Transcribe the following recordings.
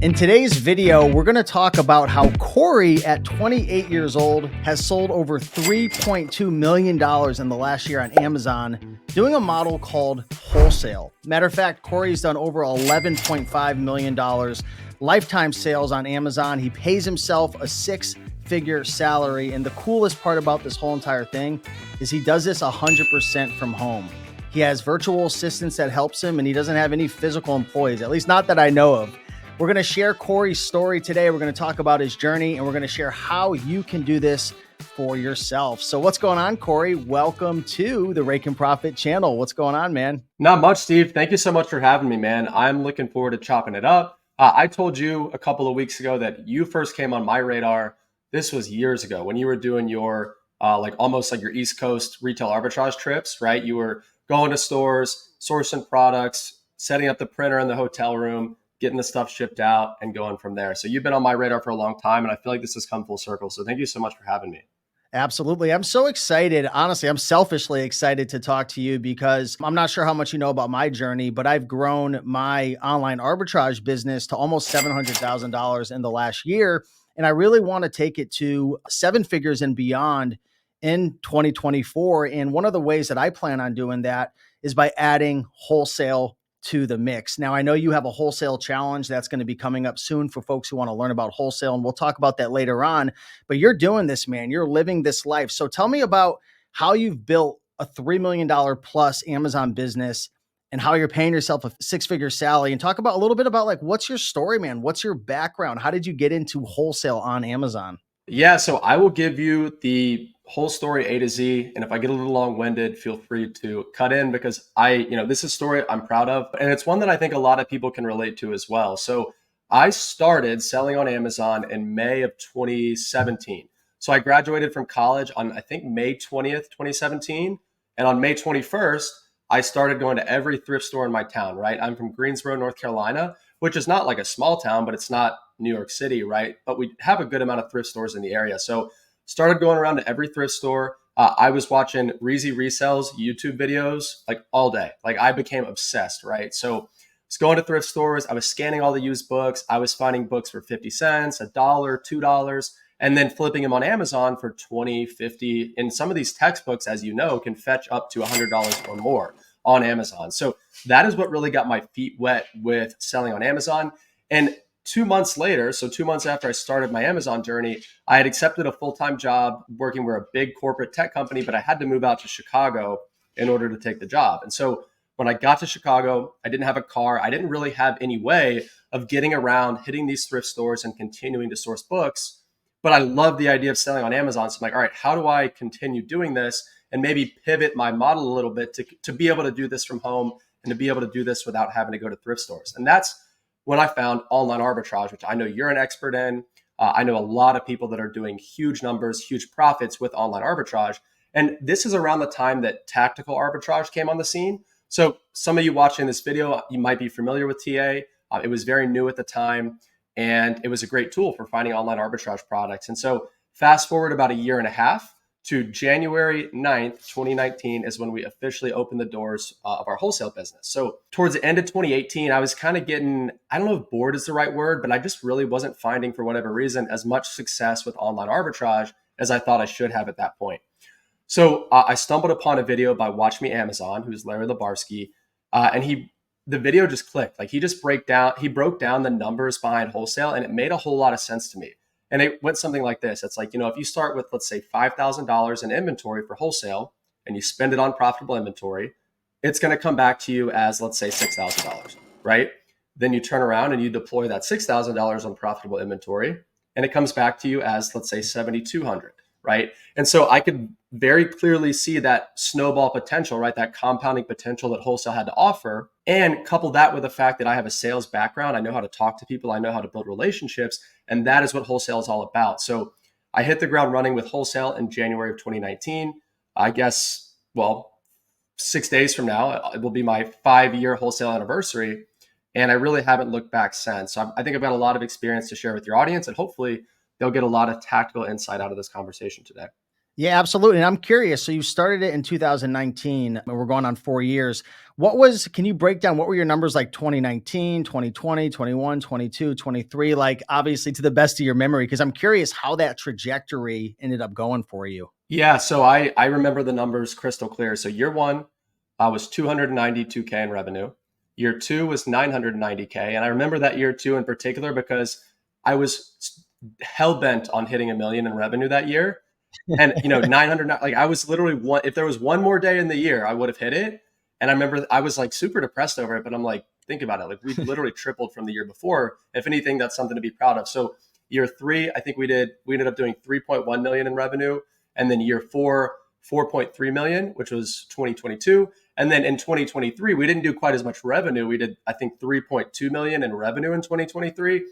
In today's video, we're going to talk about how Corey, at 28 years old, has sold over $3.2 million in the last year on Amazon, doing a model called wholesale. Matter of fact, Corey's done over $11.5 million lifetime sales on Amazon. He pays himself a six-figure salary. And the coolest part about this whole entire thing is he does this 100% from home. He has virtual assistants that helps him, and he doesn't have any physical employees, at least not that I know of. We're going to share Corey's story today. We're going to talk about his journey, and we're going to share how you can do this for yourself. So what's going on, Corey? Welcome to the Rake and Profit channel. What's going on, man? Not much, Steve. Thank you so much for having me, man. I'm looking forward to chopping it up. I told you a couple of weeks ago that you first came on my radar. This was years ago when you were doing your almost like your East Coast retail arbitrage trips, right? You were going to stores, sourcing products, setting up the printer in the hotel room, getting the stuff shipped out and going from there. So you've been on my radar for a long time, and I feel like this has come full circle. So thank you so much for having me. Absolutely. I'm so excited. Honestly, I'm selfishly excited to talk to you because I'm not sure how much you know about my journey, but I've grown my online arbitrage business to almost $700,000 in the last year. And I really want to take it to seven figures and beyond in 2024. And one of the ways that I plan on doing that is by adding wholesale to the mix. Now, I know you have a wholesale challenge that's going to be coming up soon for folks who want to learn about wholesale, and we'll talk about that later on. But you're doing this, man. You're living this life. So tell me about how you've built a $3 million plus Amazon business and how you're paying yourself a six-figure salary, and talk about a little bit about like, what's your story, man? What's your background? How did you get into wholesale on Amazon? Yeah, so I will give you the whole story A to Z. And if I get a little long-winded, feel free to cut in because this is a story I'm proud of. And it's one that I think a lot of people can relate to as well. So I started selling on Amazon in May of 2017. So I graduated from college on, I think, May 20th, 2017. And on May 21st, I started going to every thrift store in my town, right? I'm from Greensboro, North Carolina, which is not like a small town, but it's not New York City, right? But we have a good amount of thrift stores in the area. So started going around to every thrift store. I was watching Resells YouTube videos like all day. Like I became obsessed, right? So I was going to thrift stores. I was scanning all the used books. I was finding books for 50 cents, $1, $2, and then flipping them on Amazon for 20, 50. And some of these textbooks, as you know, can fetch up to $100 or more on Amazon. So that is what really got my feet wet with selling on Amazon. And 2 months later, so 2 months after I started my Amazon journey, I had accepted a full-time job working with a big corporate tech company, but I had to move out to Chicago in order to take the job. And so when I got to Chicago, I didn't have a car. I didn't really have any way of getting around, hitting these thrift stores and continuing to source books. But I love the idea of selling on Amazon. So I'm like, all right, how do I continue doing this and maybe pivot my model a little bit to be able to do this from home and to be able to do this without having to go to thrift stores? And that's when I found online arbitrage, which I know you're an expert in. I know a lot of people that are doing huge numbers, huge profits with online arbitrage. And this is around the time that tactical arbitrage came on the scene. So some of you watching this video, you might be familiar with TA. It was very new at the time, and it was a great tool for finding online arbitrage products. And so fast forward about a year and a half to January 9th, 2019 is when we officially opened the doors of our wholesale business. So towards the end of 2018, I was kind of getting, I don't know if bored is the right word, but I just really wasn't finding, for whatever reason, as much success with online arbitrage as I thought I should have at that point. So I stumbled upon a video by Watch Me Amazon, who's Larry Labarsky, and the video just clicked. Like he broke down the numbers behind wholesale, and it made a whole lot of sense to me. And it went something like this. It's like, if you start with, let's say, $5,000 in inventory for wholesale and you spend it on profitable inventory, it's going to come back to you as, let's say, $6,000, right? Then you turn around and you deploy that $6,000 on profitable inventory, and it comes back to you as, let's say, $7,200, right? And so I could very clearly see that snowball potential, right? That compounding potential that wholesale had to offer, and couple that with the fact that I have a sales background. I know how to talk to people. I know how to build relationships. And that is what wholesale is all about. So I hit the ground running with wholesale in January of 2019. I guess, 6 days from now, it will be my 5-year wholesale anniversary. And I really haven't looked back since. So I think I've got a lot of experience to share with your audience, and hopefully they'll get a lot of tactical insight out of this conversation today. Yeah, absolutely. And I'm curious. So you started it in 2019, and we're going on 4 years. Can you break down what were your numbers like 2019, 2020, 21, 22, 23? Like, obviously, to the best of your memory, because I'm curious how that trajectory ended up going for you. Yeah, so I remember the numbers crystal clear. So year one was 292K in revenue. Year two was 990K, and I remember that year two in particular because I was hell bent on hitting a million in revenue that year. And 900, like I was literally one, if there was one more day in the year, I would have hit it. And I remember I was like super depressed over it, but I'm like, think about it. Like we literally tripled from the year before. If anything, that's something to be proud of. So year three, I think we ended up doing 3.1 million in revenue. And then year four, 4.3 million, which was 2022. And then in 2023, we didn't do quite as much revenue. We did, I think, 3.2 million in revenue in 2023.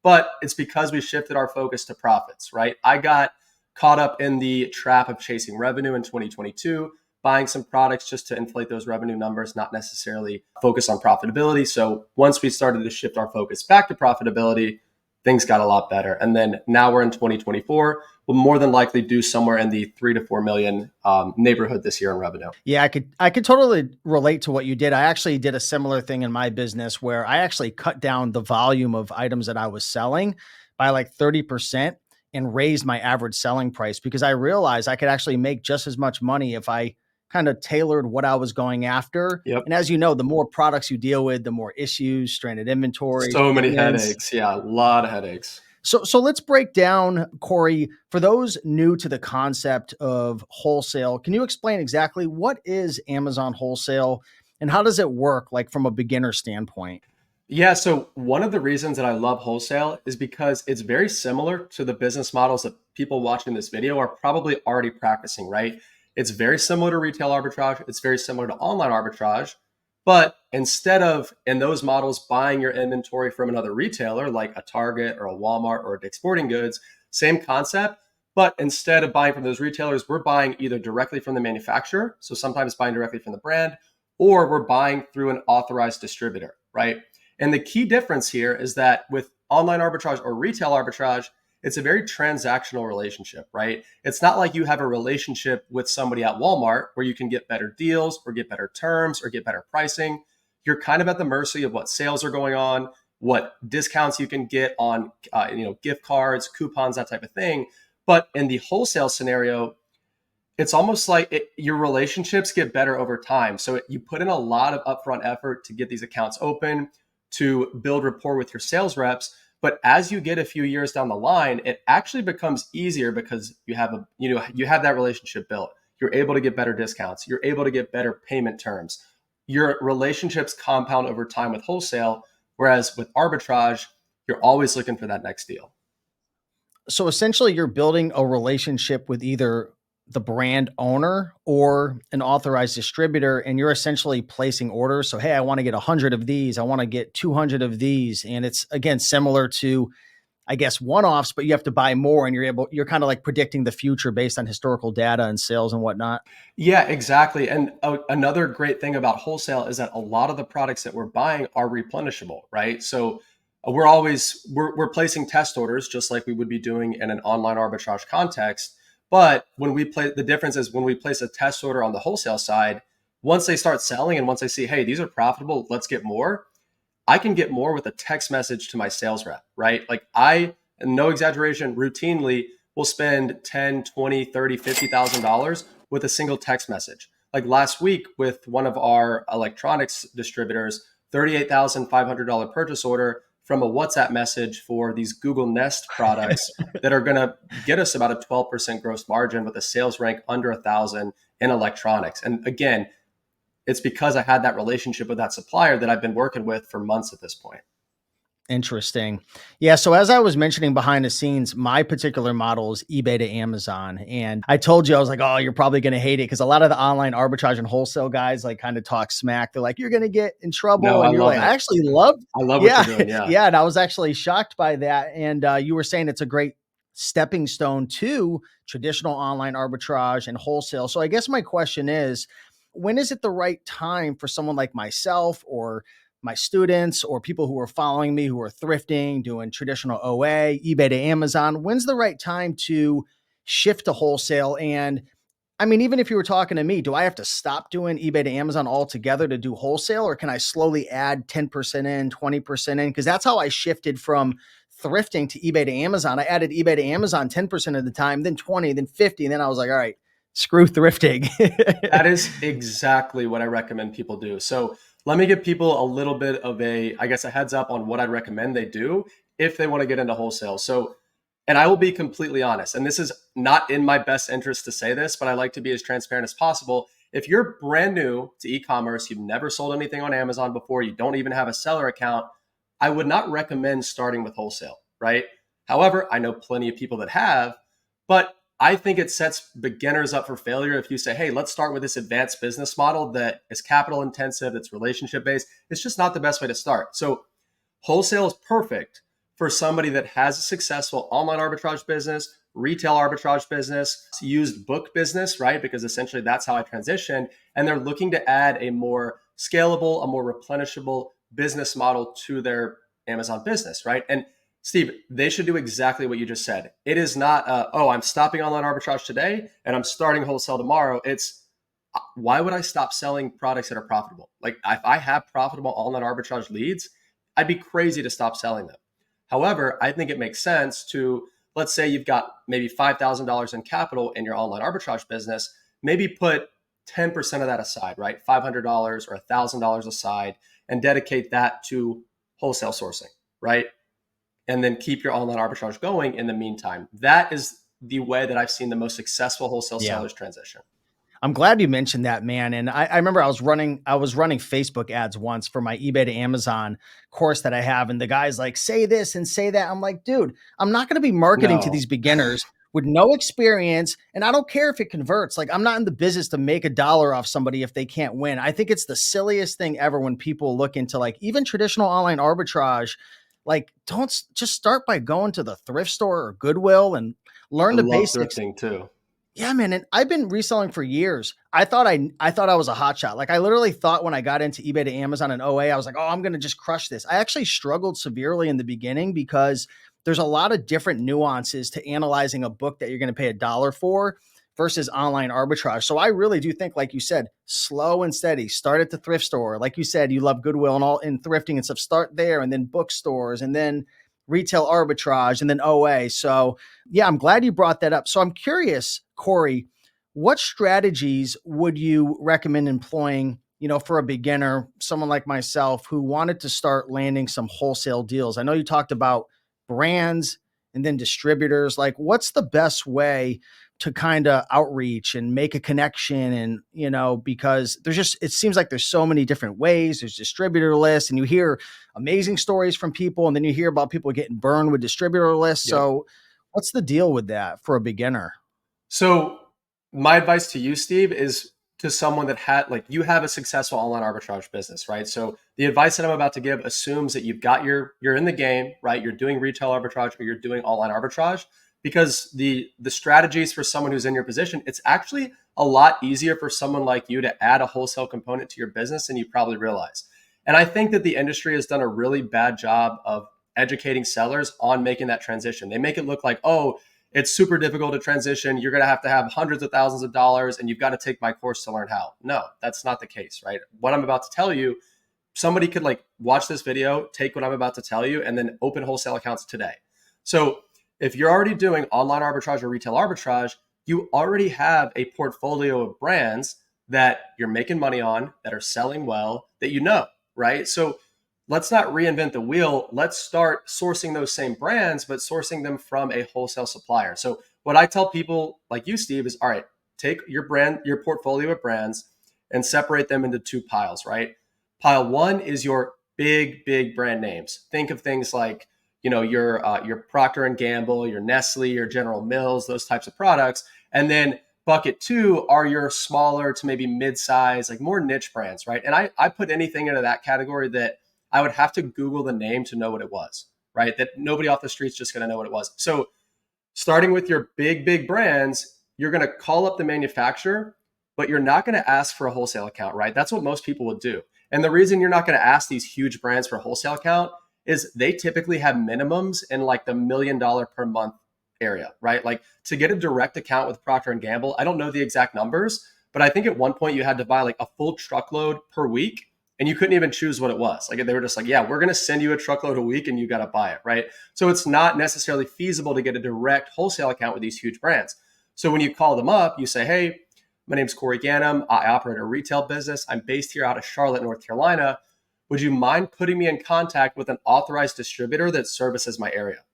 But it's because we shifted our focus to profits, right? I got caught up in the trap of chasing revenue in 2022, buying some products just to inflate those revenue numbers, not necessarily focus on profitability. So once we started to shift our focus back to profitability, things got a lot better. And then now we're in 2024. We'll more than likely do somewhere in the 3 to 4 million neighborhood this year in revenue. Yeah, I could totally relate to what you did. I actually did a similar thing in my business where I actually cut down the volume of items that I was selling by like 30% and raised my average selling price because I realized I could actually make just as much money if I kind of tailored what I was going after. Yep. And as you know, the more products you deal with, the more issues, stranded inventory, So many shipments. headaches. Yeah, a lot of headaches. So let's break down, Corey, for those new to the concept of wholesale. Can you explain exactly what is Amazon wholesale and how does it work, like from a beginner standpoint? Yeah, so one of the reasons that I love wholesale is because it's very similar to the business models that people watching this video are probably already practicing, right? It's very similar to retail arbitrage, it's very similar to online arbitrage, but instead of in those models buying your inventory from another retailer like a Target or a Walmart or a Dick's Sporting Goods, same concept, but instead of buying from those retailers, we're buying either directly from the manufacturer, so sometimes buying directly from the brand, or we're buying through an authorized distributor, right? And the key difference here is that with online arbitrage or retail arbitrage, it's a very transactional relationship, right? It's not like you have a relationship with somebody at Walmart where you can get better deals or get better terms or get better pricing. You're kind of at the mercy of what sales are going on, what discounts you can get on, gift cards, coupons, that type of thing. But in the wholesale scenario, it's almost like your relationships get better over time. So you put in a lot of upfront effort to get these accounts open, to build rapport with your sales reps. But as you get a few years down the line, it actually becomes easier because you have that relationship built. You're able to get better discounts. You're able to get better payment terms. Your relationships compound over time with wholesale, whereas with arbitrage, you're always looking for that next deal. So essentially, you're building a relationship with either the brand owner or an authorized distributor, and you're essentially placing orders. So, hey, I want to get 100 of these. I want to get 200 of these. And it's again similar to, I guess, one-offs, but you have to buy more and you're kind of like predicting the future based on historical data and sales and whatnot. Yeah, exactly. And another great thing about wholesale is that a lot of the products that we're buying are replenishable, right? So we're placing test orders just like we would be doing in an online arbitrage context. But the difference is when we place a test order on the wholesale side, once they start selling and once they see, hey, these are profitable, let's get more. I can get more with a text message to my sales rep, right? Like no exaggeration, routinely will spend 10, 20, 30, $50,000 with a single text message. Like last week with one of our electronics distributors, $38,500 purchase order from a WhatsApp message for these Google Nest products that are going to get us about a 12% gross margin with a sales rank under 1,000 in electronics. And again, it's because I had that relationship with that supplier that I've been working with for months at this point. Interesting. Yeah. So as I was mentioning behind the scenes, my particular model is eBay to Amazon. And I told you, I was like, oh, you're probably going to hate it because a lot of the online arbitrage and wholesale guys like kind of talk smack. They're like, you're going to get in No, trouble. I And you're love like, it. I actually love, I love what yeah. you're doing. Yeah. Yeah. And I was actually shocked by that. And you were saying it's a great stepping stone to traditional online arbitrage and wholesale. So I guess my question is, when is it the right time for someone like myself or my students or people who are following me who are thrifting, doing traditional OA, eBay to Amazon? When's the right time to shift to wholesale. And I mean, even if you were talking to me, do I have to stop doing eBay to Amazon altogether to do wholesale, or can I slowly add 10% in, 20% in? Because that's how I shifted from thrifting to eBay to Amazon. I added eBay to Amazon 10% of the time, then 20, then 50. And then I was like, all right, screw thrifting. That is exactly what I recommend people do. So let me give people a little bit of I guess, a heads up on what I'd recommend they do if they want to get into wholesale. So, and I will be completely honest, and this is not in my best interest to say this, but I like to be as transparent as possible. If you're brand new to e-commerce, you've never sold anything on Amazon before, you don't even have a seller account, I would not recommend starting with wholesale, right? However, I know plenty of people that have, but I think it sets beginners up for failure if you say, hey, let's start with this advanced business model that is capital intensive, it's relationship based. It's just not the best way to start. So wholesale is perfect for somebody that has a successful online arbitrage business, retail arbitrage business, used book business, right? Because essentially that's how I transitioned. And they're looking to add a more scalable, a more replenishable business model to their Amazon business, right? And Steve, they should do exactly what you just said. It is not, oh, I'm stopping online arbitrage today and I'm starting wholesale tomorrow. It's, why would I stop selling products that are profitable? Like if I have profitable online arbitrage leads, I'd be crazy to stop selling them. However, I think it makes sense to, let's say you've got maybe $5,000 in capital in your online arbitrage business, maybe put 10% of that aside, right? $500 or $1,000 aside and dedicate that to wholesale sourcing, right? And then keep your online arbitrage going in the meantime. That is the way that I've seen the most successful wholesale Yeah. sellers transition. I'm glad you mentioned that, man. And I remember I was running Facebook ads once for my eBay to Amazon course that I have. And the guy's like, say this and say that. I'm like, dude, I'm not going to be marketing to No, these beginners with no experience. And I don't care if it converts. Like, I'm not in the business to make $1 off somebody if they can't win. I think it's the silliest thing ever when people look into like even traditional online arbitrage. Like, don't just start by going to the thrift store or Goodwill and I learn the love basics. thrifting too. Yeah, man. And I've been reselling for years. I thought I was a hotshot. Like I literally thought when I got into eBay to Amazon and OA, I was like, oh, I'm going to just crush this. I actually struggled severely in the beginning because there's a lot of different nuances to analyzing a book that you're going to pay $1 for versus online arbitrage. So I really do think, like you said, slow and steady. Start at the thrift store. Like you said, you love Goodwill and all in thrifting and stuff. Start there and then bookstores and then retail arbitrage and then OA. So yeah, I'm glad you brought that up. So I'm curious, Corey, what strategies would you recommend employing, for a beginner, someone like myself who wanted to start landing some wholesale deals? I know you talked about brands and then distributors. Like, what's the best way to kind of outreach and make a connection? And, because it seems like there's so many different ways. There's distributor lists and you hear amazing stories from people. And then you hear about people getting burned with distributor lists. Yep. So what's the deal with that for a beginner? So my advice to you, Steve, is to someone that you have a successful online arbitrage business, right? So the advice that I'm about to give assumes that you're in the game, right? You're doing retail arbitrage or you're doing online arbitrage, because the strategies for someone who's in your position, it's actually a lot easier for someone like you to add a wholesale component to your business than you probably realize. And I think that the industry has done a really bad job of educating sellers on making that transition. They make it look like, oh, it's super difficult to transition. You're going to have hundreds of thousands of dollars and you've got to take my course to learn how. No, that's not the case, right? What I'm about to tell you, somebody could watch this video, take what I'm about to tell you, and then open wholesale accounts today. So if you're already doing online arbitrage or retail arbitrage, you already have a portfolio of brands that you're making money on, that are selling well, that right? So let's not reinvent the wheel. Let's start sourcing those same brands, but sourcing them from a wholesale supplier. So what I tell people like you, Steve, is, all right, take your portfolio of brands and separate them into two piles, right? Pile one is your big brand names. Think of things like, your Procter and Gamble, your Nestle, your General Mills, those types of products. And then bucket two are your smaller to maybe mid-size, more niche brands, right? And I put anything into that category that I would have to Google the name to know what it was, right? That nobody off the street's just going to know what it was. So starting with your big brands, you're going to call up the manufacturer, but you're not going to ask for a wholesale account, right? That's what most people would do. And the reason you're not going to ask these huge brands for a wholesale account is they typically have minimums in the $1 million per month area, right? Like to get a direct account with Procter and Gamble, I don't know the exact numbers, but I think at one point you had to buy like a full truckload per week and you couldn't even choose what it was. Like they were just like, yeah, we're going to send you a truckload a week and you got to buy it, right? So it's not necessarily feasible to get a direct wholesale account with these huge brands. So when you call them up, you say, hey, my name's Corey Ganem. I operate a retail business. I'm based here out of Charlotte, North Carolina. Would you mind putting me in contact with an authorized distributor that services my area,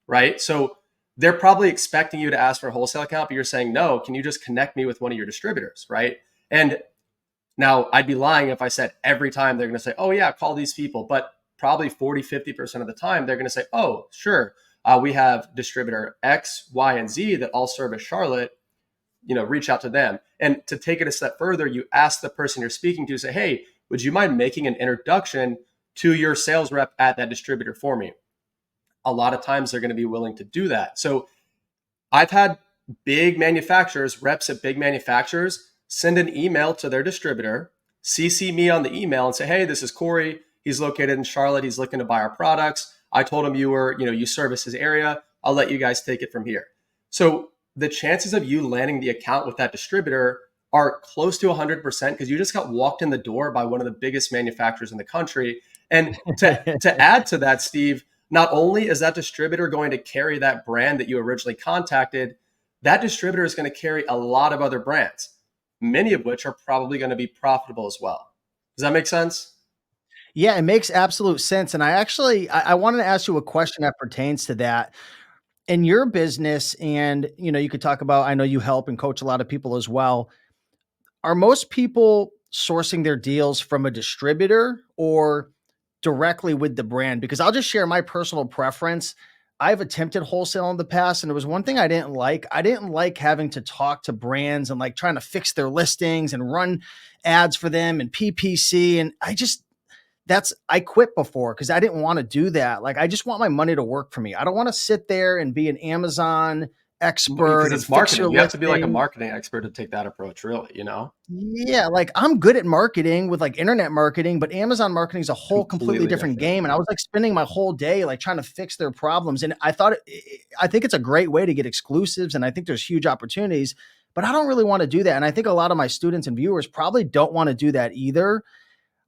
right? So they're probably expecting you to ask for a wholesale account, but you're saying, no, can you just connect me with one of your distributors, right? And now I'd be lying if I said every time they're going to say, oh yeah, call these people. But probably 40, 50% of the time, they're going to say, oh, sure. We have distributor X, Y, and Z that all service Charlotte, reach out to them. And to take it a step further, you ask the person you're speaking to, say, hey, would you mind making an introduction to your sales rep at that distributor for me? A lot of times they're going to be willing to do that. So I've had big manufacturers, reps at big manufacturers, send an email to their distributor, CC me on the email and say, hey, this is Corey. He's located in Charlotte. He's looking to buy our products. I told him you service his area. I'll let you guys take it from here. So the chances of you landing the account with that distributor are close to 100% because you just got walked in the door by one of the biggest manufacturers in the country. And to add to that, Steve, not only is that distributor going to carry that brand that you originally contacted, that distributor is going to carry a lot of other brands, many of which are probably going to be profitable as well. Does that make sense? Yeah, it makes absolute sense. And I wanted to ask you a question that pertains to that. In your business, and you could talk about, I know you help and coach a lot of people as well. Are most people sourcing their deals from a distributor or directly with the brand? Because I'll just share my personal preference. I've attempted wholesale in the past, and there was one thing I didn't like. I didn't like having to talk to brands and like trying to fix their listings and run ads for them and PPC. And I quit before because I didn't want to do that. Like, I just want my money to work for me. I don't want to sit there and be an Amazon Because expert and it's fix your marketing. You have to be like a listing. marketing expert to take that approach, really. Yeah, like I'm good at marketing with like internet marketing, but Amazon marketing is a whole completely Completely different different. game. And I was like spending my whole day like trying to fix their problems. And I think it's a great way to get exclusives. And I think there's huge opportunities, but I don't really want to do that. And I think a lot of my students and viewers probably don't want to do that either.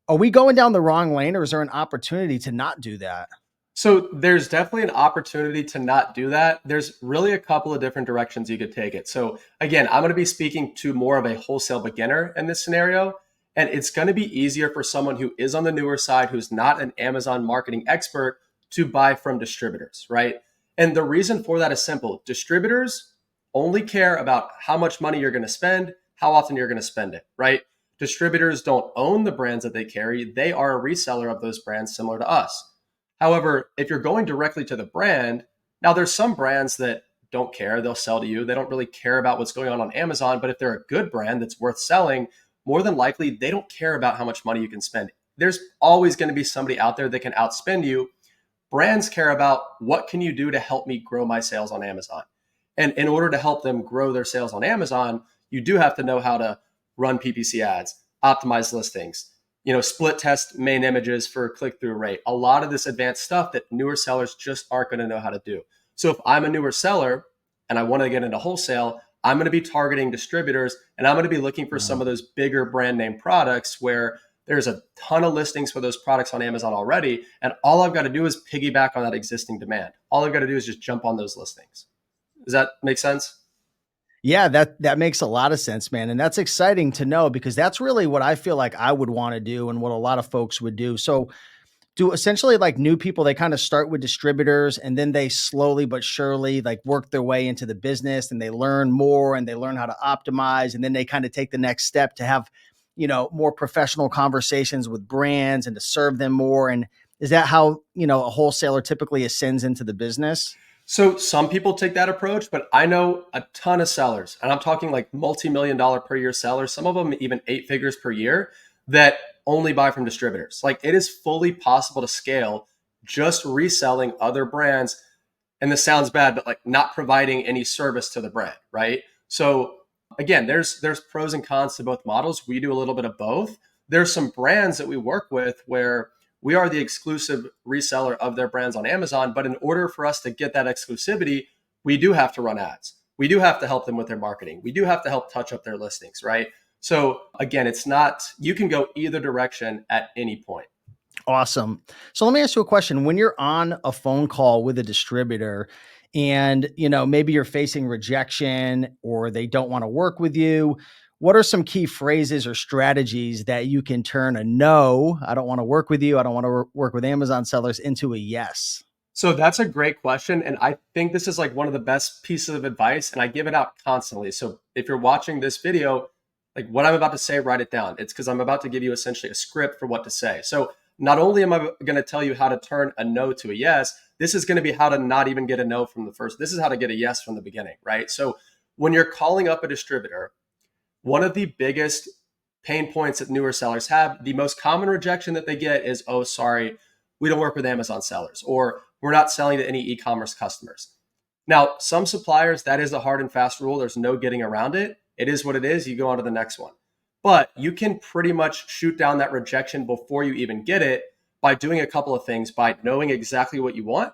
Are we going down the wrong lane, or is there an opportunity to not do that? So there's definitely an opportunity to not do that. There's really a couple of different directions you could take it. So again, I'm going to be speaking to more of a wholesale beginner in this scenario. And it's going to be easier for someone who is on the newer side, who's not an Amazon marketing expert, to buy from distributors, right? And the reason for that is simple. Distributors only care about how much money you're going to spend, how often you're going to spend it, right? Distributors don't own the brands that they carry. They are a reseller of those brands similar to us. However, if you're going directly to the brand, now there's some brands that don't care. They'll sell to you. They don't really care about what's going on Amazon. But if they're a good brand that's worth selling, more than likely, they don't care about how much money you can spend. There's always going to be somebody out there that can outspend you. Brands care about what can you do to help me grow my sales on Amazon. And in order to help them grow their sales on Amazon, you do have to know how to run PPC ads, optimize listings, split test main images for click-through rate. A lot of this advanced stuff that newer sellers just aren't going to know how to do. So if I'm a newer seller and I want to get into wholesale, I'm going to be targeting distributors and I'm going to be looking for some of those bigger brand name products where there's a ton of listings for those products on Amazon already. And all I've got to do is piggyback on that existing demand. All I've got to do is just jump on those listings. Does that make sense? Yeah, that makes a lot of sense, man. And that's exciting to know because that's really what I feel like I would want to do and what a lot of folks would do. So do essentially like new people, they kind of start with distributors and then they slowly but surely like work their way into the business and they learn more and they learn how to optimize. And then they kind of take the next step to have, more professional conversations with brands and to serve them more. And is that how, a wholesaler typically ascends into the business? So some people take that approach, but I know a ton of sellers, and I'm talking like multi-million dollar per year sellers, some of them even 8 figures per year, that only buy from distributors. Like it is fully possible to scale just reselling other brands. And this sounds bad, but like not providing any service to the brand, right? So again, there's pros and cons to both models. We do a little bit of both. There's some brands that we work with where we are the exclusive reseller of their brands on Amazon. But in order for us to get that exclusivity, we do have to run ads. We do have to help them with their marketing. We do have to help touch up their listings, right? So again, it's not, you can go either direction at any point. Awesome. So let me ask you a question. When you're on a phone call with a distributor and, maybe you're facing rejection or they don't want to work with you, what are some key phrases or strategies that you can turn a no, I don't want to work with you, I don't want to work with Amazon sellers, into a yes? So that's a great question. And I think this is like one of the best pieces of advice, and I give it out constantly. So if you're watching this video, like what I'm about to say, write it down. It's because I'm about to give you essentially a script for what to say. So not only am I going to tell you how to turn a no to a yes, this is going to be how to not even get a no from the first. This is how to get a yes from the beginning, right? So when you're calling up a distributor, one of the biggest pain points that newer sellers have, the most common rejection that they get is, oh, sorry, we don't work with Amazon sellers, or we're not selling to any e-commerce customers. Now, some suppliers, that is a hard and fast rule. There's no getting around it. It is what it is. You go on to the next one. But you can pretty much shoot down that rejection before you even get it by doing a couple of things, by knowing exactly what you want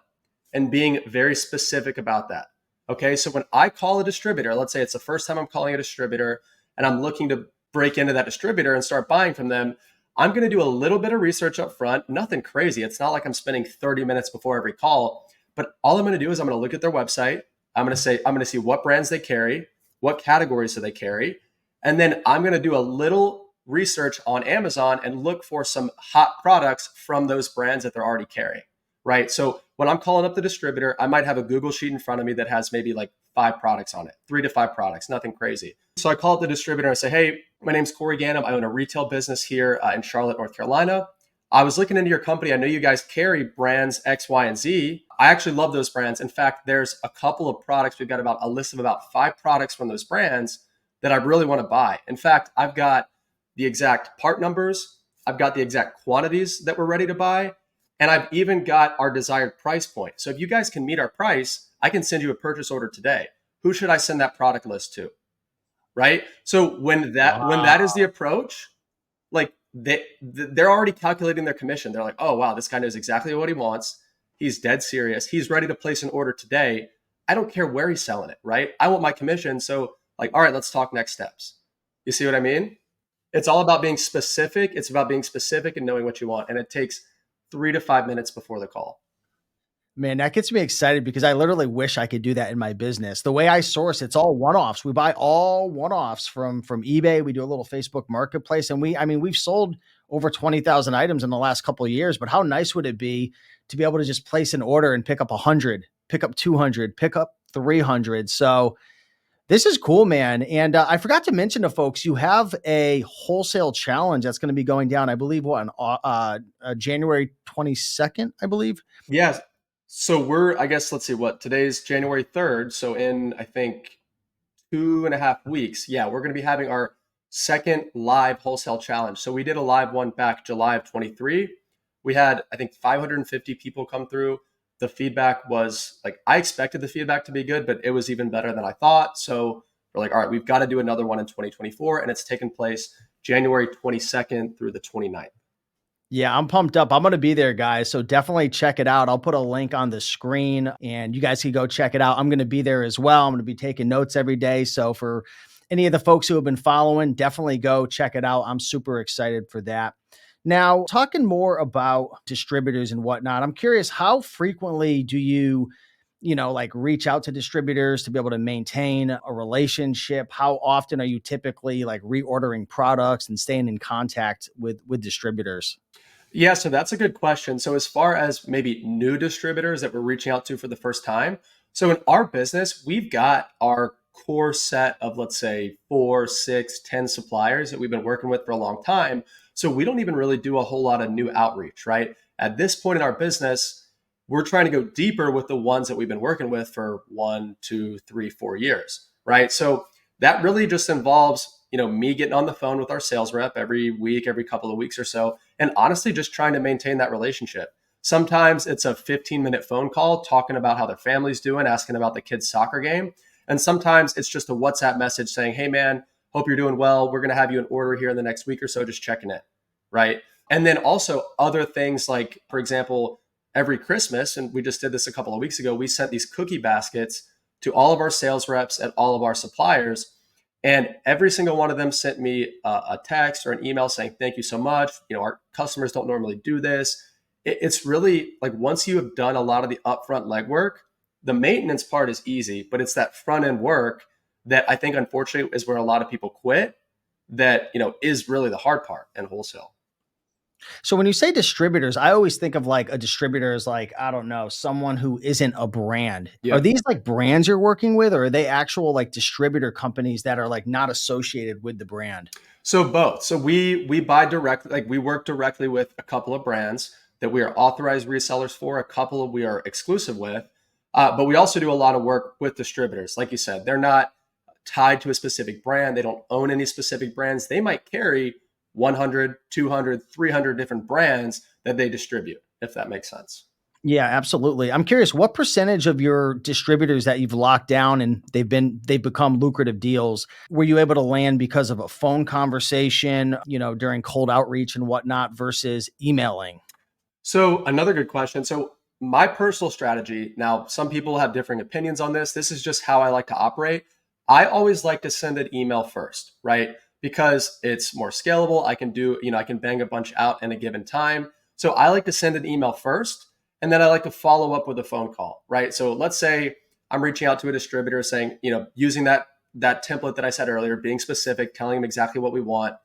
and being very specific about that. Okay, so when I call a distributor, let's say it's the first time I'm calling a distributor and I'm looking to break into that distributor and start buying from them, I'm going to do a little bit of research up front, nothing crazy. It's not like I'm spending 30 minutes before every call, but all I'm going to do is I'm going to look at their website. I'm going to see what brands they carry, what categories do they carry, and then I'm going to do a little research on Amazon and look for some hot products from those brands that they're already carrying, right? So when I'm calling up the distributor, I might have a Google sheet in front of me that has maybe like 5 products on it, 3 to 5 products, nothing crazy. So I call up the distributor and I say, hey, my name's Corey Ganem. I own a retail business here in Charlotte, North Carolina. I was looking into your company. I know you guys carry brands X, Y, and Z. I actually love those brands. In fact, there's a couple of products. We've got about a list of about 5 products from those brands that I really want to buy. In fact, I've got the exact part numbers. I've got the exact quantities that we're ready to buy. And I've even got our desired price point. So if you guys can meet our price, I can send you a purchase order today. Who should I send that product list to? Right? So when that is the approach, like they're already calculating their commission. They're like, oh wow, this guy knows exactly what he wants. He's dead serious. He's ready to place an order today. I don't care where he's selling it, right? I want my commission. So like, all right, let's talk next steps. You see what I mean? It's all about being specific. It's about being specific and knowing what you want. And it takes 3 to 5 minutes before the call. Man, that gets me excited because I literally wish I could do that in my business. The way I source, it's all one-offs. We buy all one-offs from eBay. We do a little Facebook marketplace, and we've sold over 20,000 items in the last couple of years. But how nice would it be to be able to just place an order and pick up 100, pick up 200, pick up 300? So this is cool, man. And I forgot to mention to folks, you have a wholesale challenge that's going to be going down, I believe, on January 22nd, I believe. Yes. So I guess, let's see what, today's January 3rd. So in, I think, 2.5 weeks, yeah, we're going to be having our second live wholesale challenge. So we did a live one back July of 23. We had, I think, 550 people come through. The feedback was like, I expected the feedback to be good, but it was even better than I thought. So we're like, all right, we've got to do another one in 2024. And it's taking place January 22nd through the 29th. Yeah, I'm pumped up. I'm going to be there, guys. So definitely check it out. I'll put a link on the screen and you guys can go check it out. I'm going to be there as well. I'm going to be taking notes every day. So for any of the folks who have been following, definitely go check it out. I'm super excited for that. Now, talking more about distributors and whatnot, I'm curious, how frequently do you like reach out to distributors to be able to maintain a relationship? How often are you typically like reordering products and staying in contact with distributors? Yeah, so that's a good question. So as far as maybe new distributors that we're reaching out to for the first time, so in our business, we've got our core set of, let's say, 4, 6, 10 suppliers that we've been working with for a long time. So we don't even really do a whole lot of new outreach, right? At this point in our business, we're trying to go deeper with the ones that we've been working with for 1, 2, 3, 4 years, right? So that really just involves, me getting on the phone with our sales rep every week, every couple of weeks or so, and honestly, just trying to maintain that relationship. Sometimes it's a 15-minute phone call talking about how their family's doing, asking about the kids' soccer game. And sometimes it's just a WhatsApp message saying, hey man, hope you're doing well. We're going to have you an order here in the next week or so, just checking it, right? And then also other things like, for example, every Christmas, and we just did this a couple of weeks ago, we sent these cookie baskets to all of our sales reps at all of our suppliers. And every single one of them sent me a text or an email saying, thank you so much. Our customers don't normally do this. It's really like, once you have done a lot of the upfront legwork, the maintenance part is easy, but it's that front end work that I think, unfortunately, is where a lot of people quit. That, is really the hard part in wholesale. So when you say distributors, I always think of like a distributor as like, I don't know, someone who isn't a brand. Are Yeah. these like brands you're working with, or are they actual like distributor companies that are like not associated with the brand? So both. So we buy directly, like we work directly with a couple of brands that we are authorized resellers for. A couple of we are exclusive with, but we also do a lot of work with distributors. Like you said, they're not tied to a specific brand. They don't own any specific brands. They might carry 100, 200, 300 different brands that they distribute, if that makes sense. Yeah, absolutely. I'm curious, what percentage of your distributors that you've locked down and they've become lucrative deals, were you able to land because of a phone conversation, during cold outreach and whatnot versus emailing? So another good question. So my personal strategy, now some people have differing opinions on this. This is just how I like to operate. I always like to send an email first, right? Because it's more scalable. I can do, I can bang a bunch out in a given time. So I like to send an email first, and then I like to follow up with a phone call, right? So let's say I'm reaching out to a distributor saying, using that template that I said earlier, being specific, telling them exactly what we want.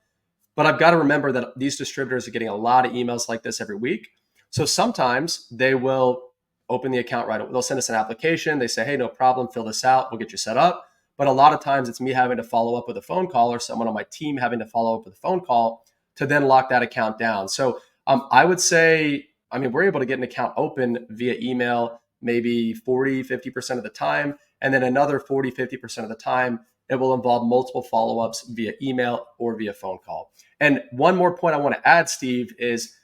But I've got to remember that these distributors are getting a lot of emails like this every week. So sometimes they will open the account right away. They'll send us an application. They say, hey, no problem, fill this out. We'll get you set up. But a lot of times it's me having to follow up with a phone call, or someone on my team having to follow up with a phone call to then lock that account down. So I would say, we're able to get an account open via email maybe 40, 50% of the time. And then another 40, 50% of the time, it will involve multiple follow-ups via email or via phone call. And one more point I want to add, Steve, is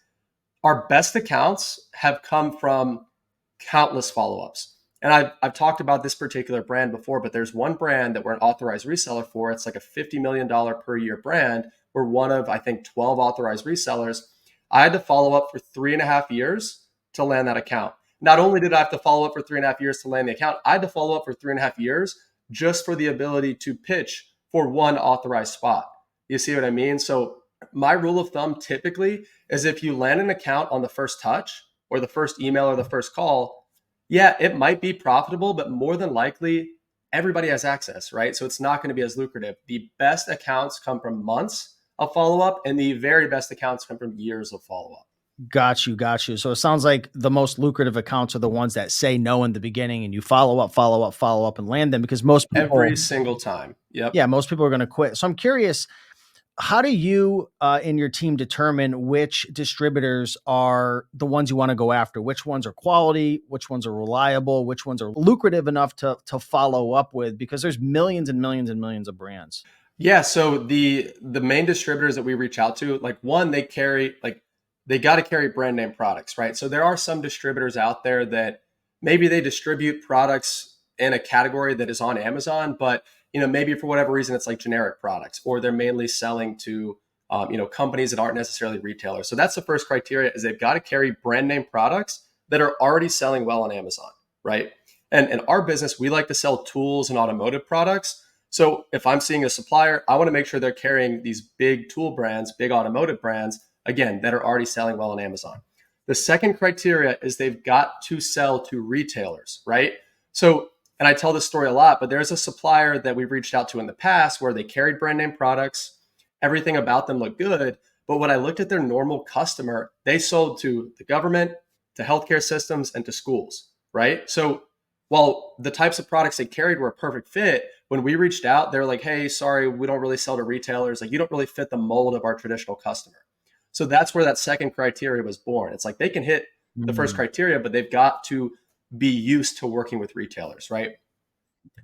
our best accounts have come from countless follow-ups. And I've talked about this particular brand before, but there's one brand that we're an authorized reseller for. It's like a $50 million per year brand. We're one of, I think, 12 authorized resellers. I had to follow up for 3.5 years to land that account. Not only did I have to follow up for 3.5 years to land the account, I had to follow up for 3.5 years just for the ability to pitch for one authorized spot. You see what I mean? So my rule of thumb typically is, if you land an account on the first touch or the first email or the first call, yeah, it might be profitable, but more than likely everybody has access, right? So it's not going to be as lucrative. The best accounts come from months of follow-up, and the very best accounts come from years of follow-up. Got you. Got you. So it sounds like the most lucrative accounts are the ones that say no in the beginning and you follow up, follow up, follow up and land them, because most people, Every single time. Yep. yeah, most people are going to quit. So I'm curious, how do you and your team determine which distributors are the ones you want to go after? Which ones are quality? Which ones are reliable? Which ones are lucrative enough to follow up with? Because there's millions and millions and millions of brands. Yeah. So the main distributors that we reach out to, like, one, they got to carry brand name products, right? So there are some distributors out there that maybe they distribute products in a category that is on Amazon, but maybe for whatever reason it's like generic products, or they're mainly selling to companies that aren't necessarily retailers. So that's the first criteria, is they've got to carry brand name products that are already selling well on Amazon, right? And in our business, we like to sell tools and automotive products. So if I'm seeing a supplier, I want to make sure they're carrying these big tool brands, big automotive brands, again, that are already selling well on Amazon. The second criteria is they've got to sell to retailers, right? So, and I tell this story a lot, but there's a supplier that we've reached out to in the past where they carried brand name products. Everything about them looked good. But when I looked at their normal customer, they sold to the government, to healthcare systems, and to schools, right? So while the types of products they carried were a perfect fit, when we reached out, they're like, hey, sorry, we don't really sell to retailers. Like, you don't really fit the mold of our traditional customer. So that's where that second criteria was born. It's like they can hit the first criteria, but they've got to be used to working with retailers, right?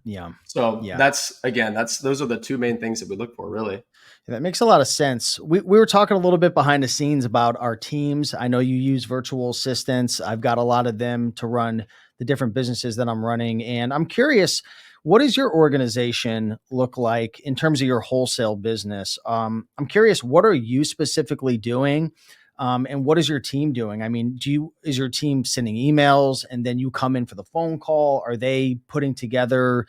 Yeah. So Yeah. those are the two main things that we look for, really. That makes a lot of sense. We were talking a little bit behind the scenes about our teams. I know you use virtual assistants. I've got a lot of them to run the different businesses that I'm running. And I'm curious, what does your organization look like in terms of your wholesale business? I'm curious, what are you specifically doing And what is your team doing? I mean, is your team sending emails and then you come in for the phone call? Are they putting together,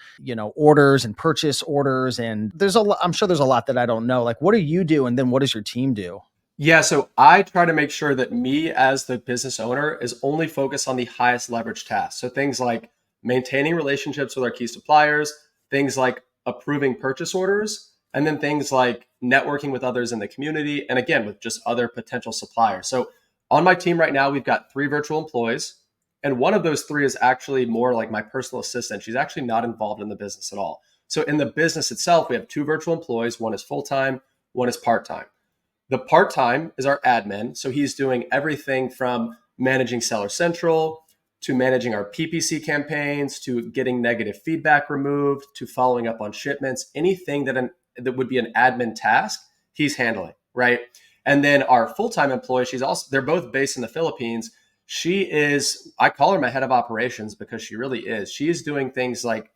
orders and purchase orders? And I'm sure there's a lot that I don't know. Like, what do you do? And then what does your team do? Yeah, so I try to make sure that me as the business owner is only focused on the highest leverage tasks. So things like maintaining relationships with our key suppliers, things like approving purchase orders, and then things like networking with others in the community. And again, with just other potential suppliers. So on my team right now, we've got 3 virtual employees. And one of those 3 is actually more like my personal assistant. She's actually not involved in the business at all. So in the business itself, we have 2 virtual employees. One is full-time, one is part-time. The part-time is our admin. So he's doing everything from managing Seller Central to managing our PPC campaigns, to getting negative feedback removed, to following up on shipments, anything that would be an admin task, he's handling, right? And then our full-time employee, they're both based in the Philippines. I call her my head of operations because she really is. She is doing things like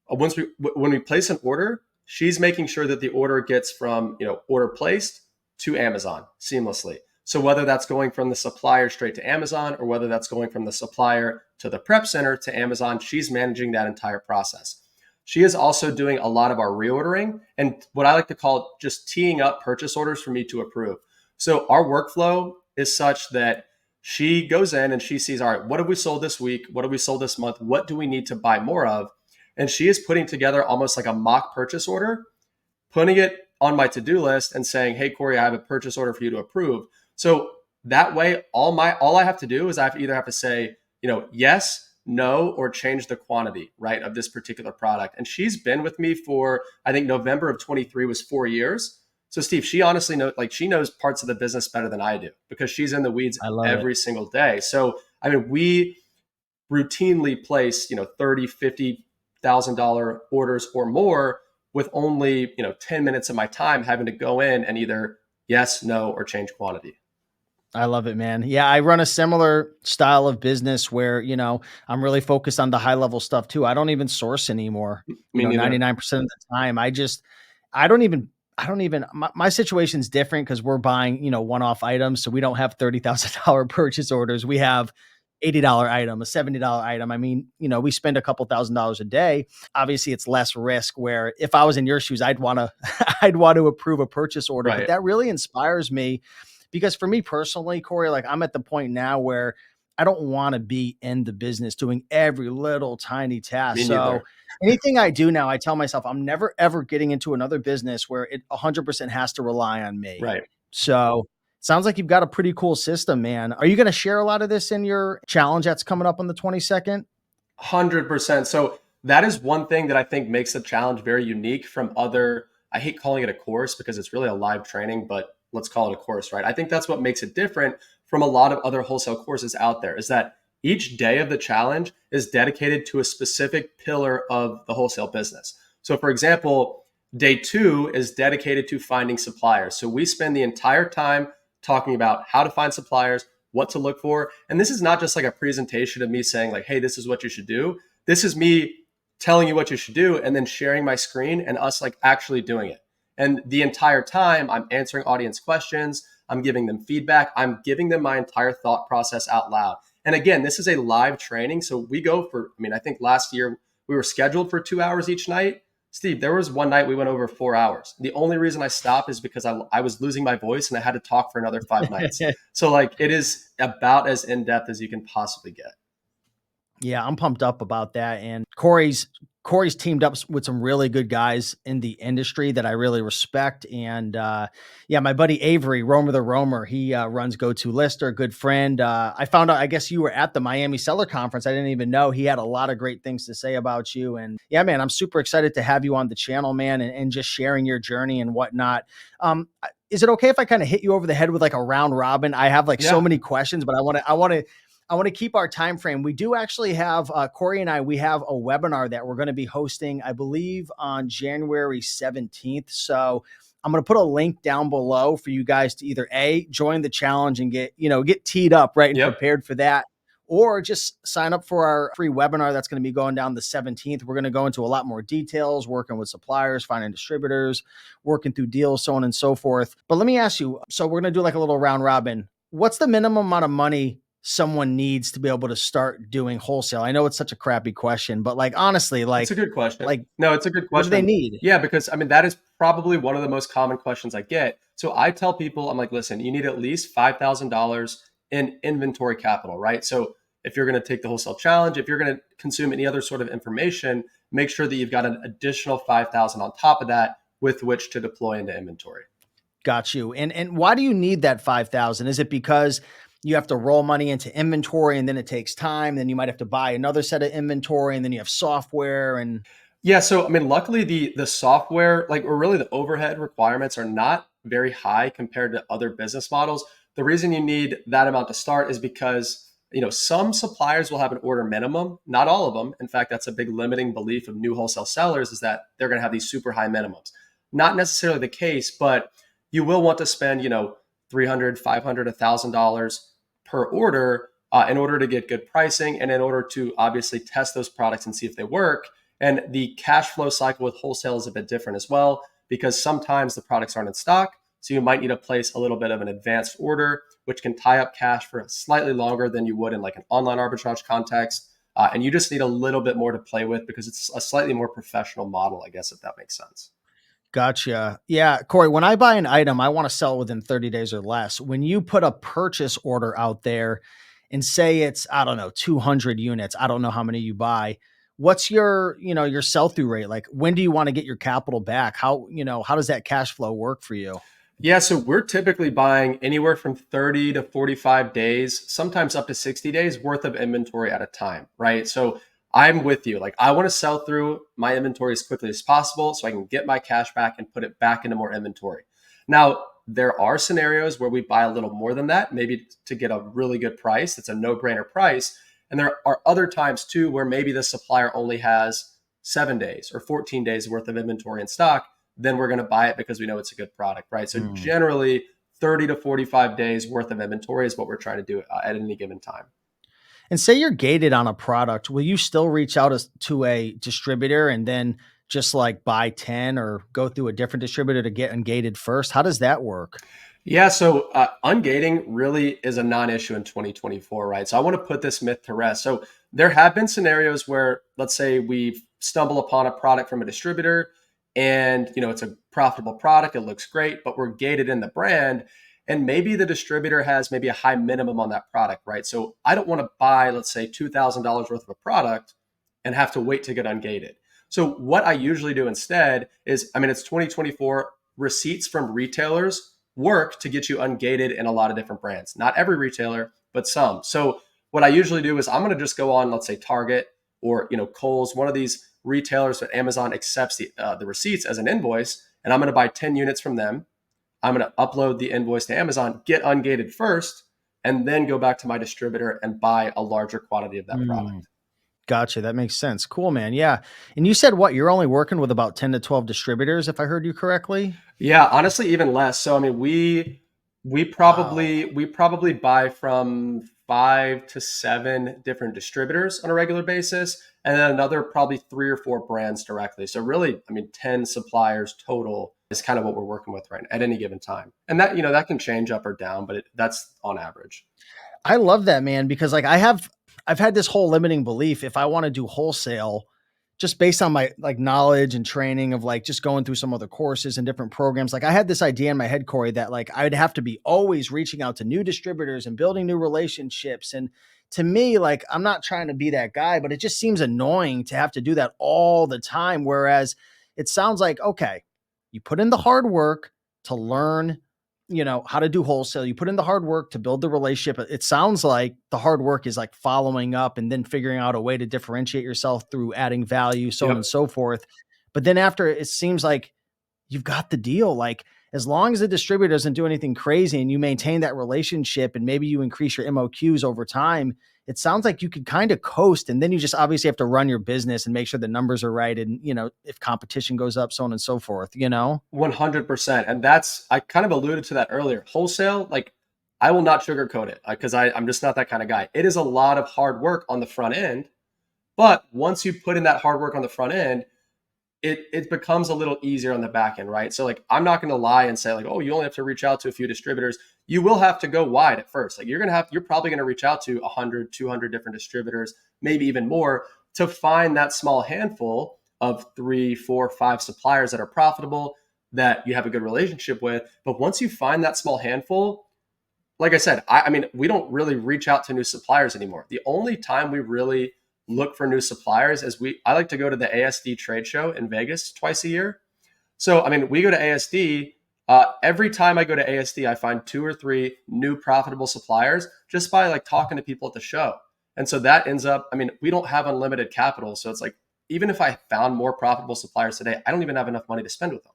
when we place an order, she's making sure that the order gets from, order placed to Amazon seamlessly. So whether that's going from the supplier straight to Amazon or whether that's going from the supplier to the prep center to Amazon, she's managing that entire process. She is also doing a lot of our reordering and what I like to call just teeing up purchase orders for me to approve. So our workflow is such that she goes in and she sees, all right, what have we sold this week? What have we sold this month? What do we need to buy more of? And she is putting together almost like a mock purchase order, putting it on my to-do list and saying, hey, Corey, I have a purchase order for you to approve. So that way, all I have to do is I either have to say, yes, no, or change the quantity, right, of this particular product. And she's been with me for, I think November of 23 was 4 years. So Steve, she honestly she knows parts of the business better than I do because she's in the weeds I love every it. single day. So, I mean, we routinely place, 30, $50,000 orders or more with only 10 minutes of my time having to go in and either yes, no, or change quantity. I love it, man. Yeah, I run a similar style of business where, I'm really focused on the high level stuff too. I don't even source anymore. Me neither. 99% of the time, I don't even, my situation's different because we're buying, one-off items. So we don't have $30,000 purchase orders. We have $80 item, a $70 item. I mean, we spend a couple $1,000s a day. Obviously it's less risk where if I was in your shoes, I'd want to, I'd want to approve a purchase order, but Right. that really inspires me because for me personally, Corey, like I'm at the point now where I don't want to be in the business doing every little tiny task. Me So neither. anything I do now, I tell myself I'm never ever getting into another business where it 100% has to rely on me. Right. So sounds like you've got a pretty cool system, man. Are you going to share a lot of this in your challenge that's coming up on the 22nd? 100%. So that is one thing that I think makes the challenge very unique from other, I hate calling it a course because it's really a live training, but let's call it a course, right? I think that's what makes it different from a lot of other wholesale courses out there is that each day of the challenge is dedicated to a specific pillar of the wholesale business. So for example, day 2 is dedicated to finding suppliers. So we spend the entire time talking about how to find suppliers, what to look for. And this is not just like a presentation of me saying like, hey, this is what you should do. This is me telling you what you should do and then sharing my screen and us like actually doing it. And the entire time I'm answering audience questions, I'm giving them feedback, I'm giving them my entire thought process out loud. And again, this is a live training. So we go for, I think last year we were scheduled for 2 hours each night. Steve, there was one night we went over 4 hours. The only reason I stopped is because I was losing my voice and I had to talk for another 5 nights. So like it is about as in-depth as you can possibly get. Yeah, I'm pumped up about that. And Corey's teamed up with some really good guys in the industry that I really respect. And yeah, my buddy Avery, Romer the Romer, he runs Go To Lister, good friend. I found out, I guess you were at the Miami Seller Conference. I didn't even know. He had a lot of great things to say about you. And yeah, man, I'm super excited to have you on the channel, man, and just sharing your journey and whatnot. Is it okay if I kind of hit you over the head with like a round robin? I have like so Yeah. many questions, but I want to keep our time frame. We do actually have Corey and we have a webinar that we're going to be hosting, I believe, on January 17th. So I'm going to put a link down below for you guys to either join the challenge and get teed up right and Yep. prepared for that, or just sign up for our free webinar that's going to be going down the 17th. We're going to go into a lot more details, working with suppliers, finding distributors, working through deals, so on and so forth. But let me ask you, so we're going to do like a little round robin. what's the minimum amount of money someone needs to be able to start doing wholesale? I know it's such a crappy question, but like honestly, It's a good question. like No, it's a good what do they question. need? Yeah, because I mean, that is probably one of the most common questions I get. So I tell people, I'm like, listen, you need at least $5,000 in inventory capital, right? So if you're going to take the wholesale challenge, if you're going to consume any other sort of information, make sure that you've got an additional 5,000 on top of that with which to deploy into inventory. Got you. And why do you need that 5,000? Is it because you have to roll money into inventory and then it takes time, then you might have to buy another set of inventory and then you have software and Yeah, so I mean, luckily the software, like, or really the overhead requirements are not very high compared to other business models. The reason you need that amount to start is because some suppliers will have an order minimum, not all of them. In fact, that's a big limiting belief of new wholesale sellers is that they're going to have these super high minimums. Not necessarily the case, but you will want to spend 300, 500, $1,000 per order in order to get good pricing and in order to obviously test those products and see if they work. And the cash flow cycle with wholesale is a bit different as well, because sometimes the products aren't in stock. So you might need to place a little bit of an advanced order, which can tie up cash for slightly longer than you would in like an online arbitrage context. And you just need a little bit more to play with because it's a slightly more professional model, I guess, if that makes sense. gotcha. Yeah, Corey, when I buy an item, I want to sell within 30 days or less. When you put a purchase order out there and say it's, I don't know, 200 units, I don't know how many you buy. What's your sell through rate? Like, when do you want to get your capital back? How does that cash flow work for you? Yeah, so we're typically buying anywhere from 30 to 45 days, sometimes up to 60 days worth of inventory at a time, right? So I'm with you. Like, I want to sell through my inventory as quickly as possible so I can get my cash back and put it back into more inventory. Now, there are scenarios where we buy a little more than that, maybe to get a really good price. It's a no-brainer price. And there are other times too where maybe the supplier only has 7 days or 14 days worth of inventory in stock, then we're going to buy it because we know it's a good product, right? So Mm. generally 30 to 45 days worth of inventory is what we're trying to do at any given time. And say you're gated on a product, will you still reach out to a distributor and then just like buy 10 or go through a different distributor to get ungated first? How does that work? Yeah, so ungating really is a non-issue in 2024, right? So I want to put this myth to rest. So there have been scenarios where, let's say, we stumble upon a product from a distributor, and it's a profitable product, it looks great, but we're gated in the brand, and maybe the distributor has maybe a high minimum on that product, right? So I don't want to buy, let's say, $2,000 worth of a product and have to wait to get ungated. So what I usually do instead is, I mean, it's 2024, receipts from retailers work to get you ungated in a lot of different brands. Not every retailer, but some. So what I usually do is I'm going to just go on, let's say Target or Kohl's, one of these retailers that Amazon accepts the receipts as an invoice, and I'm going to buy 10 units from them. I'm going to upload the invoice to Amazon, get ungated first, and then go back to my distributor and buy a larger quantity of that Mm, product. gotcha. That makes sense. Cool, man. Yeah. And you said what? You're only working with about 10 to 12 distributors, if I heard you correctly? Yeah, honestly, even less. So I mean, we Wow. probably we probably buy from 5 to 7 different distributors on a regular basis, and then another probably 3 or 4 brands directly. So really, I mean, 10 suppliers total is kind of what we're working with right now at any given time. And that can change up or down, but that's on average. I love that, man, because like I've had this whole limiting belief if I want to do wholesale just based on my like knowledge and training of like just going through some other courses and different programs. Like I had this idea in my head, Corey, that like I'd have to be always reaching out to new distributors and building new relationships. And to me, like I'm not trying to be that guy, but it just seems annoying to have to do that all the time. Whereas it sounds like, okay, you put in the hard work to learn how to do wholesale. You put in the hard work to build the relationship. It sounds like the hard work is like following up and then figuring out a way to differentiate yourself through adding value, so on and Yep. so forth. But then after it seems like you've got the deal. Like as long as the distributor doesn't do anything crazy and you maintain that relationship and maybe you increase your MOQs over time, it sounds like you could kind of coast. And then you just obviously have to run your business and make sure the numbers are right. And, if competition goes up, so on and so forth. 100%. And I kind of alluded to that earlier. Wholesale, like, I will not sugarcoat it because I'm just not that kind of guy. It is a lot of hard work on the front end. But once you put in that hard work on the front end, it becomes a little easier on the back end, right? So like, I'm not going to lie and say like, oh, you only have to reach out to a few distributors. You will have to go wide at first. Like you're probably going to reach out to 100, 200 different distributors, maybe even more, to find that small handful of 3, 4, 5 suppliers that are profitable, that you have a good relationship with. But once you find that small handful, like I said, I mean, we don't really reach out to new suppliers anymore. The only time we really look for new suppliers is I like to go to the ASD trade show in Vegas twice a year. So, I mean, we go to ASD. Every time I go to ASD, I find 2 or 3 new profitable suppliers just by like talking to people at the show. And so that ends up, I mean, we don't have unlimited capital. So it's like, even if I found more profitable suppliers today, I don't even have enough money to spend with them.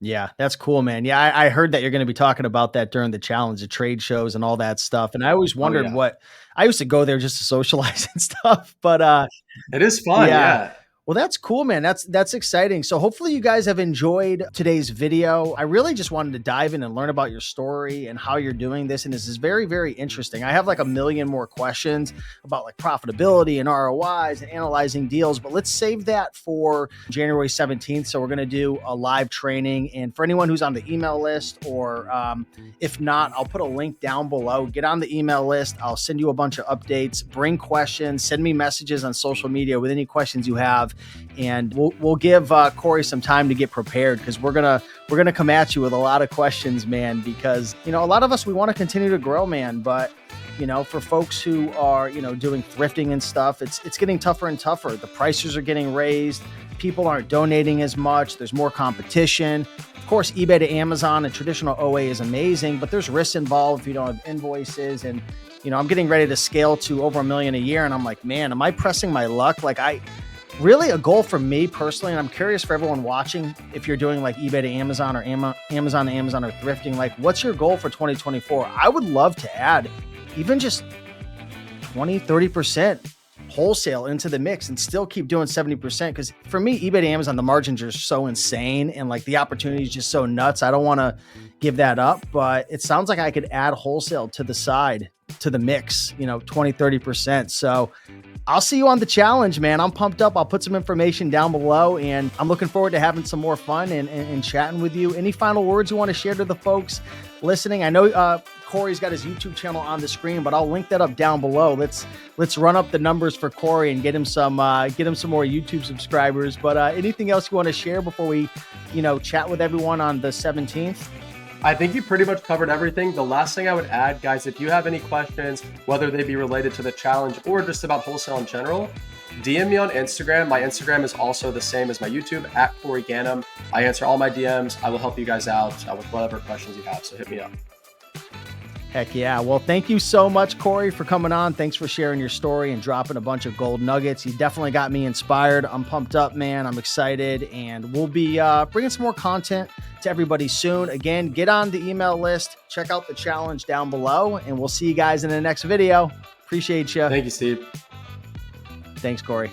Yeah, that's cool, man. Yeah, I heard that you're going to be talking about that during the challenge, the trade shows and all that stuff. And I always Oh, wondered yeah. I used to go there just to socialize and stuff. But It is fun. yeah. Yeah. Well, that's cool, man. That's exciting. So hopefully you guys have enjoyed today's video. I really just wanted to dive in and learn about your story and how you're doing this. And this is very, very interesting. I have like a million more questions about like profitability and ROIs and analyzing deals, but let's save that for January 17th. So we're going to do a live training. And for anyone who's on the email list, or if not, I'll put a link down below. Get on the email list. I'll send you a bunch of updates, bring questions, send me messages on social media with any questions you have. And we'll give Corey some time to get prepared, because we're gonna come at you with a lot of questions, man, because a lot of us, we want to continue to grow, man, but for folks who are doing thrifting and stuff, it's getting tougher and tougher. The prices are getting raised, people aren't donating as much, there's more competition. Of course, eBay to Amazon and traditional OA is amazing, but there's risks involved if you don't have invoices. And I'm getting ready to scale to over $1 million a year, and I'm like, man, am I pressing my luck? Like, really, a goal for me personally, and I'm curious for everyone watching, if you're doing like eBay to Amazon or Amazon to Amazon or thrifting, like what's your goal for 2024? I would love to add even just 20, 30% wholesale into the mix and still keep doing 70%. Because for me, eBay to Amazon, the margins are so insane and like the opportunity is just so nuts. I don't want to give that up, but it sounds like I could add wholesale to the side, to the mix, 20, 30%. So I'll see you on the challenge, man. I'm pumped up. I'll put some information down below, and I'm looking forward to having some more fun and chatting with you. Any final words you want to share to the folks listening? I know Corey's got his YouTube channel on the screen, but I'll link that up down below. Let's run up the numbers for Corey and get him some more YouTube subscribers. But anything else you want to share before we, chat with everyone on the 17th? I think you pretty much covered everything. The last thing I would add, guys, if you have any questions, whether they be related to the challenge or just about wholesale in general, DM me on Instagram. My Instagram is also the same as my YouTube, at Corey Ganem. I answer all my DMs. I will help you guys out with whatever questions you have, so hit me up. Heck yeah. Well, thank you so much, Corey, for coming on. Thanks for sharing your story and dropping a bunch of gold nuggets. You definitely got me inspired. I'm pumped up, man. I'm excited, and we'll be bringing some more content to everybody soon. Again, get on the email list, check out the challenge down below, and we'll see you guys in the next video. Appreciate you. Thank you, Steve. Thanks, Corey.